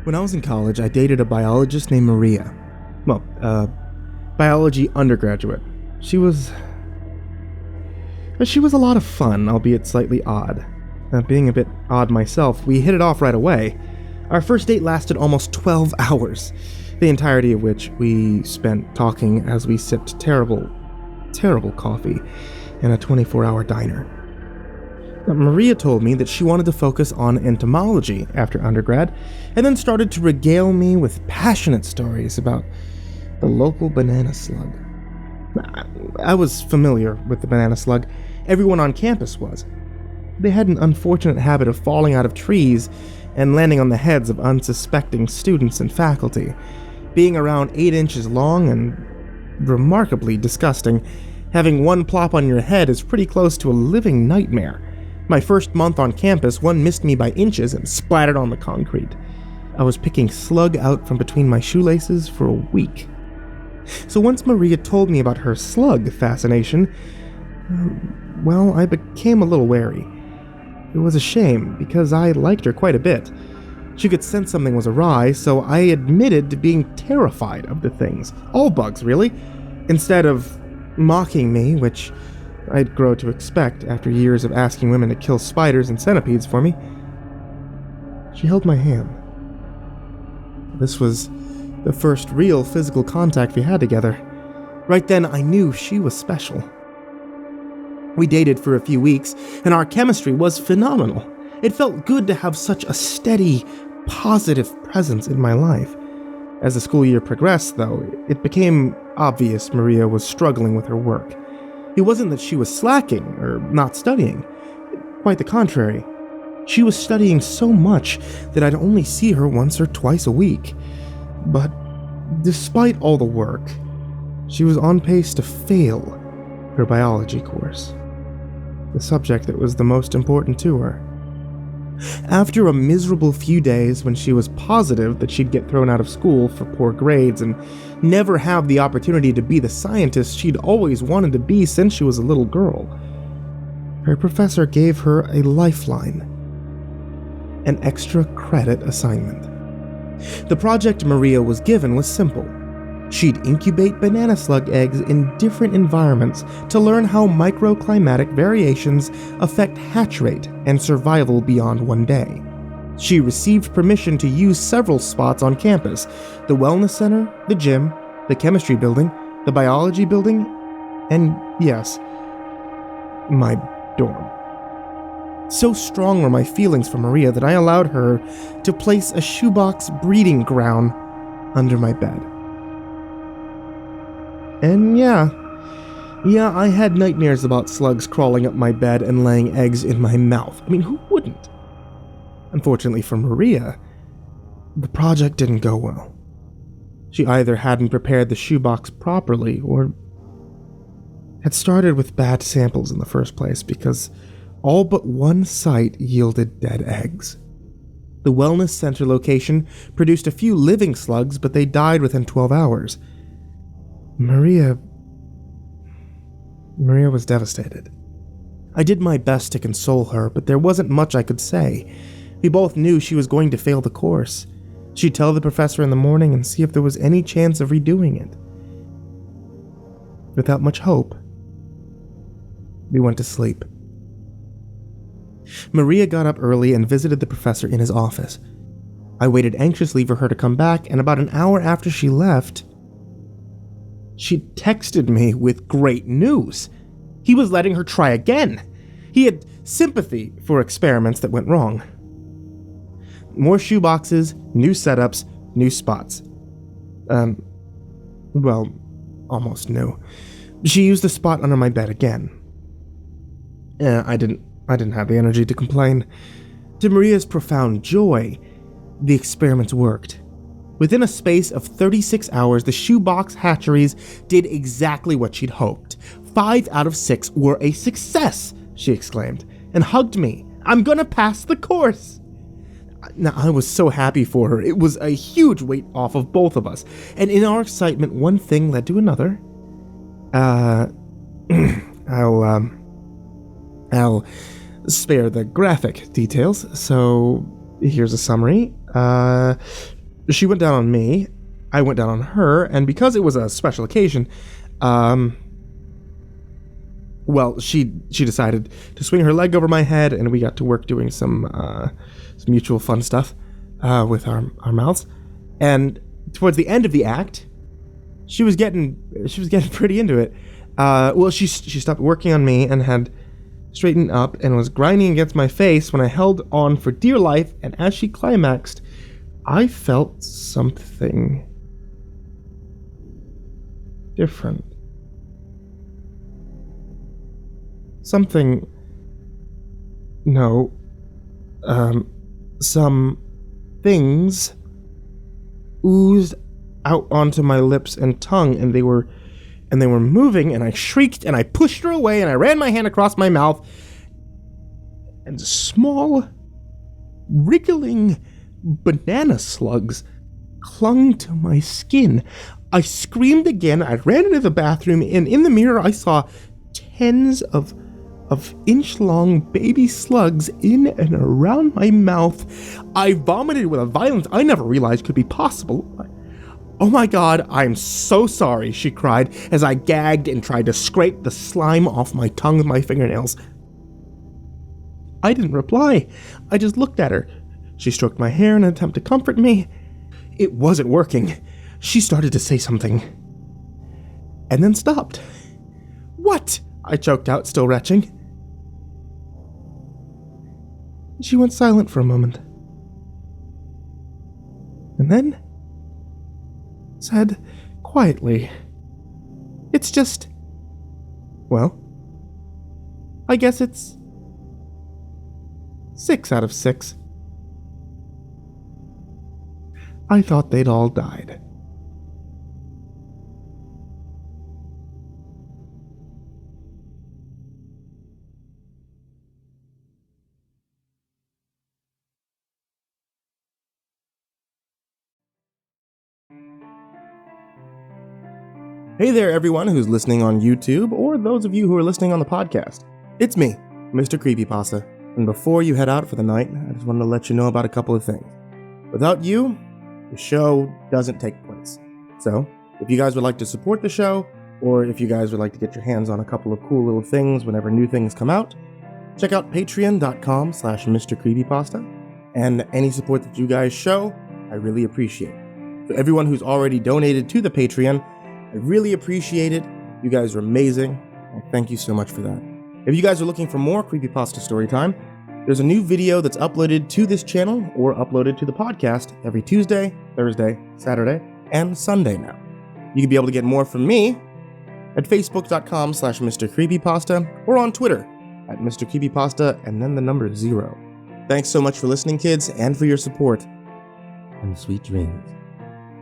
When I was in college, I dated a biologist named Maria. Well, biology undergraduate. She was a lot of fun, albeit slightly odd. Being a bit odd myself, we hit it off right away. Our first date lasted almost 12 hours, the entirety of which we spent talking as we sipped terrible, terrible coffee in a 24-hour diner. Maria told me that she wanted to focus on entomology after undergrad, and then started to regale me with passionate stories about the local banana slug. I was familiar with the banana slug. Everyone on campus was. They had an unfortunate habit of falling out of trees and landing on the heads of unsuspecting students and faculty. Being around 8 inches long and remarkably disgusting, having one plop on your head is pretty close to a living nightmare. My first month on campus, one missed me by inches and splattered on the concrete. I was picking slug out from between my shoelaces for a week. So once Maria told me about her slug fascination, well, I became a little wary. It was a shame, because I liked her quite a bit. She could sense something was awry, so I admitted to being terrified of the things. All bugs, really. Instead of mocking me, which I'd grow to expect after years of asking women to kill spiders and centipedes for me, she held my hand. This was the first real physical contact we had together. Right then, I knew she was special. We dated for a few weeks, and our chemistry was phenomenal. It felt good to have such a steady, positive presence in my life. As the school year progressed, though, it became obvious Maria was struggling with her work. It wasn't that she was slacking or not studying. Quite the contrary. She was studying so much that I'd only see her once or twice a week. But despite all the work, she was on pace to fail her biology course, the subject that was the most important to her. After a miserable few days when she was positive that she'd get thrown out of school for poor grades and never have the opportunity to be the scientist she'd always wanted to be since she was a little girl, her professor gave her a lifeline, an extra credit assignment. The project Maria was given was simple. She'd incubate banana slug eggs in different environments to learn how microclimatic variations affect hatch rate and survival beyond one day. She received permission to use several spots on campus: the wellness center, the gym, the chemistry building, the biology building, and yes, my dorm. So strong were my feelings for Maria that I allowed her to place a shoebox breeding ground under my bed. And yeah, I had nightmares about slugs crawling up my bed and laying eggs in my mouth. I mean, who wouldn't? Unfortunately for Maria, the project didn't go well. She either hadn't prepared the shoebox properly or had started with bad samples in the first place, because all but one site yielded dead eggs. The wellness center location produced a few living slugs, but they died within 12 hours. Maria was devastated. I did my best to console her, but there wasn't much I could say. We both knew she was going to fail the course. She'd tell the professor in the morning and see if there was any chance of redoing it. Without much hope, we went to sleep. Maria got up early and visited the professor in his office. I waited anxiously for her to come back, and about an hour after she left, she texted me with great news. He was letting her try again. He had sympathy for experiments that went wrong. More shoeboxes, new setups, new spots. Well, almost new. She used the spot under my bed again. I didn't have the energy to complain. To Maria's profound joy, the experiments worked. Within a space of 36 hours, the shoebox hatcheries did exactly what she'd hoped. 5 out of 6 were a success, she exclaimed, and hugged me. I'm gonna pass the course. Now, I was so happy for her. It was a huge weight off of both of us. And in our excitement, one thing led to another. I'll spare the graphic details, so here's a summary. she went down on me, I went down on her, and because it was a special occasion, well, she decided to swing her leg over my head, and we got to work doing some mutual fun stuff with our mouths. And towards the end of the act, she was getting pretty into it. Well, she stopped working on me and had straightened up and was grinding against my face when I held on for dear life, and as she climaxed, I felt something different. Something... No. Some things oozed out onto my lips and tongue, and they were moving, and I shrieked, and I pushed her away, and I ran my hand across my mouth, and small, wriggling banana slugs clung to my skin. I screamed again. I ran into the bathroom, and in the mirror I saw tens of inch-long baby slugs in and around my mouth. I vomited with a violence I never realized could be possible. "Oh my God, I'm so sorry," she cried as I gagged and tried to scrape the slime off my tongue with my fingernails. I didn't reply. I just looked at her. She stroked my hair in an attempt to comfort me. It wasn't working. She started to say something, and then stopped. "What?" I choked out, still retching. She went silent for a moment, and then said quietly, "It's just... well, I guess it's 6 out of 6. I thought they'd all died." Hey there, everyone who's listening on YouTube, or those of you who are listening on the podcast. It's me, MrCreepyPasta, and before you head out for the night, I just wanted to let you know about a couple of things. Without you, the show doesn't take place. So, if you guys would like to support the show, or if you guys would like to get your hands on a couple of cool little things whenever new things come out, check out patreon.com/MrCreepyPasta, and any support that you guys show, I really appreciate. For everyone who's already donated to the Patreon, I really appreciate it. You guys are amazing. And thank you so much for that. If you guys are looking for more Creepypasta Storytime, there's a new video that's uploaded to this channel or uploaded to the podcast every Tuesday, Thursday, Saturday, and Sunday now. You can be able to get more from me at facebook.com/MrCreepyPasta or on Twitter at MrCreepyPasta and then the number 0. Thanks so much for listening, kids, and for your support. And sweet dreams.